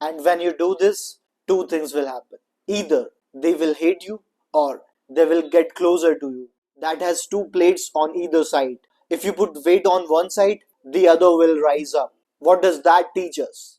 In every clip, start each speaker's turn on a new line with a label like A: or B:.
A: And when you do this, two things will happen. Either they will hate you or they will get closer to you. That has two plates on either side. If you put weight on one side, the other will rise up. What does that teach us?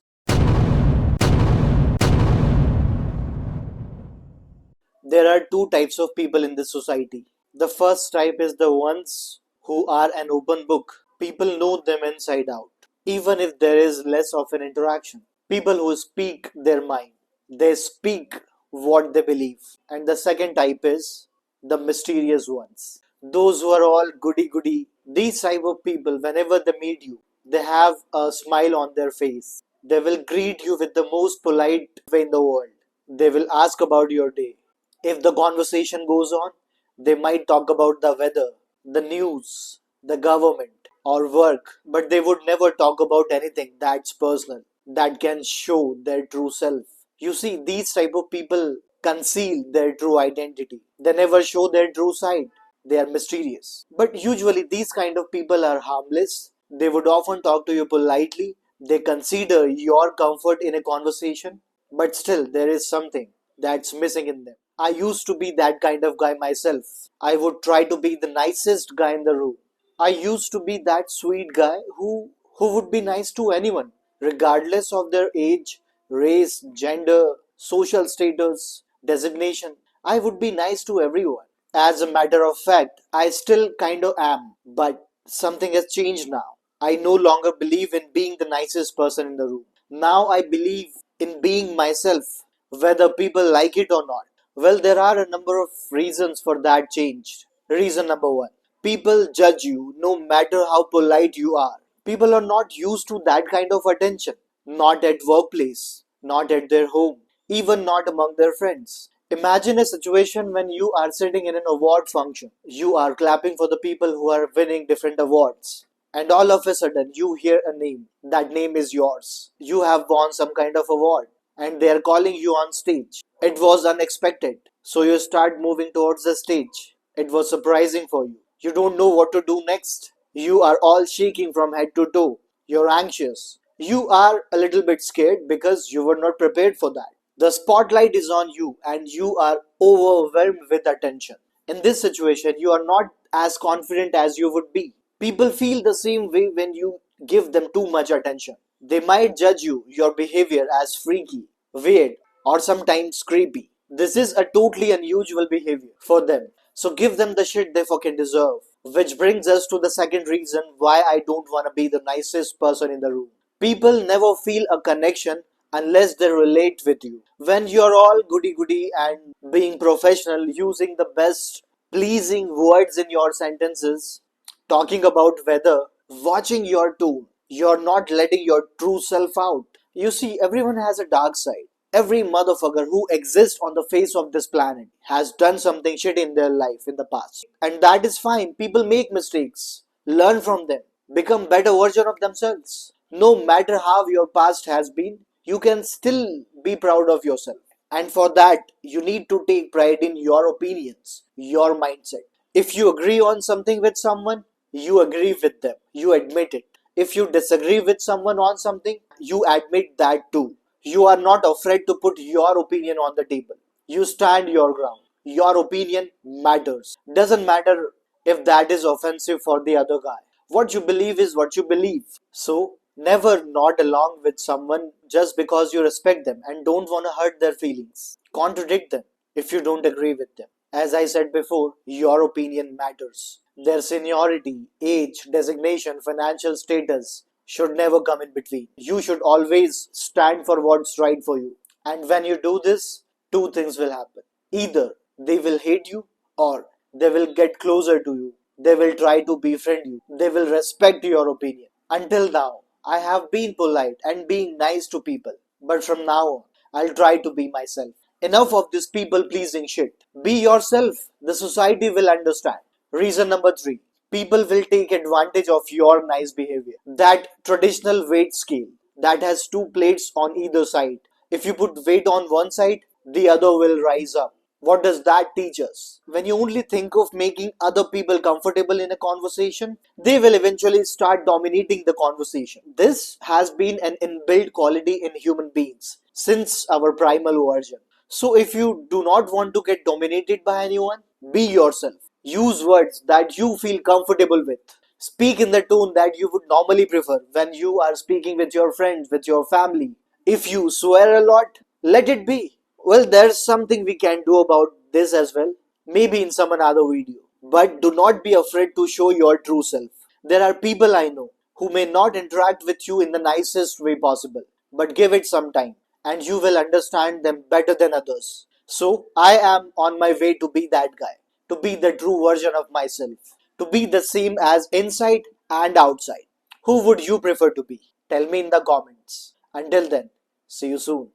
A: There are two types of people in this society. The first type is the ones who are an open book. People know them inside out, even if there is less of an interaction. People who speak their mind, they speak what they believe. And the second type is the mysterious ones. Those who are all goody goody. These type of people, whenever they meet you, they have a smile on their face. They will greet you with the most polite way in the world. They will ask about your day. If the conversation goes on, they might talk about the weather, the news, the government, or work, but they would never talk about anything that's personal, that can show their true self. You see, these type of people conceal their true identity. They never show their true side. They are mysterious. But usually, these kind of people are harmless. They would often talk to you politely. They consider your comfort in a conversation, but still, there is something that's missing in them. I used to be that kind of guy myself. I would try to be the nicest guy in the room. I used to be that sweet guy who would be nice to anyone, regardless of their age, race, gender, social status, designation. I would be nice to everyone. As a matter of fact, I still kind of am, but something has changed now. I no longer believe in being the nicest person in the room. Now I believe in being myself, whether people like it or not. Well, there are a number of reasons for that change. Reason number one, people judge you no matter how polite you are. People are not used to that kind of attention. Not at workplace, not at their home, even not among their friends. Imagine a situation when you are sitting in an award function. You are clapping for the people who are winning different awards. And all of a sudden, you hear a name. That name is yours. You have won some kind of award and they are calling you on stage. It was unexpected. So you start moving towards the stage. It was surprising for you. You don't know what to do next. You are all shaking from head to toe. You're anxious. You are a little bit scared because you were not prepared for that. The spotlight is on you and you are overwhelmed with attention. In this situation, you are not as confident as you would be. People feel the same way when you give them too much attention. They might judge you, your behavior as freaky, weird, or sometimes creepy. This is a totally unusual behavior for them. So give them the shit they fucking deserve. Which brings us to the second reason why I don't want to be the nicest person in the room. People never feel a connection unless they relate with you. When you're all goody goody and being professional, using the best pleasing words in your sentences, talking about weather, watching your tone, you're not letting your true self out. You see, everyone has a dark side. Every motherfucker who exists on the face of this planet has done something shit in their life in the past. And that is fine. People make mistakes. Learn from them. Become better version of themselves. No matter how your past has been, you can still be proud of yourself. And for that, you need to take pride in your opinions, your mindset. If you agree on something with someone, you agree with them. You admit it. If you disagree with someone on something, you admit that too. You are not afraid to put your opinion on the table. You stand your ground. Your opinion matters. Doesn't matter if that is offensive for the other guy. What you believe is what you believe. So, never nod along with someone just because you respect them and don't want to hurt their feelings. Contradict them if you don't agree with them. As I said before, your opinion matters. Their seniority, age, designation, financial status should never come in between. You should always stand for what's right for you. And when you do this, two things will happen. Either they will hate you or they will get closer to you. They will try to befriend you. They will respect your opinion. Until now, I have been polite and being nice to people. But from now on, I'll try to be myself. Enough of this people pleasing shit. Be yourself. The society will understand. Reason number three, people will take advantage of your nice behavior. That traditional weight scale that has two plates on either side. If you put weight on one side, the other will rise up. What does that teach us? When you only think of making other people comfortable in a conversation, they will eventually start dominating the conversation. This has been an inbuilt quality in human beings since our primal origin. So, if you do not want to get dominated by anyone, be yourself. Use words that you feel comfortable with. Speak in the tone that you would normally prefer when you are speaking with your friends, with your family. If you swear a lot, let it be. Well, there's something we can do about this as well, maybe in some another video. But do not be afraid to show your true self. There are people I know who may not interact with you in the nicest way possible, but give it some time and you will understand them better than others. So, I am on my way to be that guy, to be the true version of myself, to be the same as inside and outside. Who would you prefer to be? Tell me in the comments. Until then, see you soon.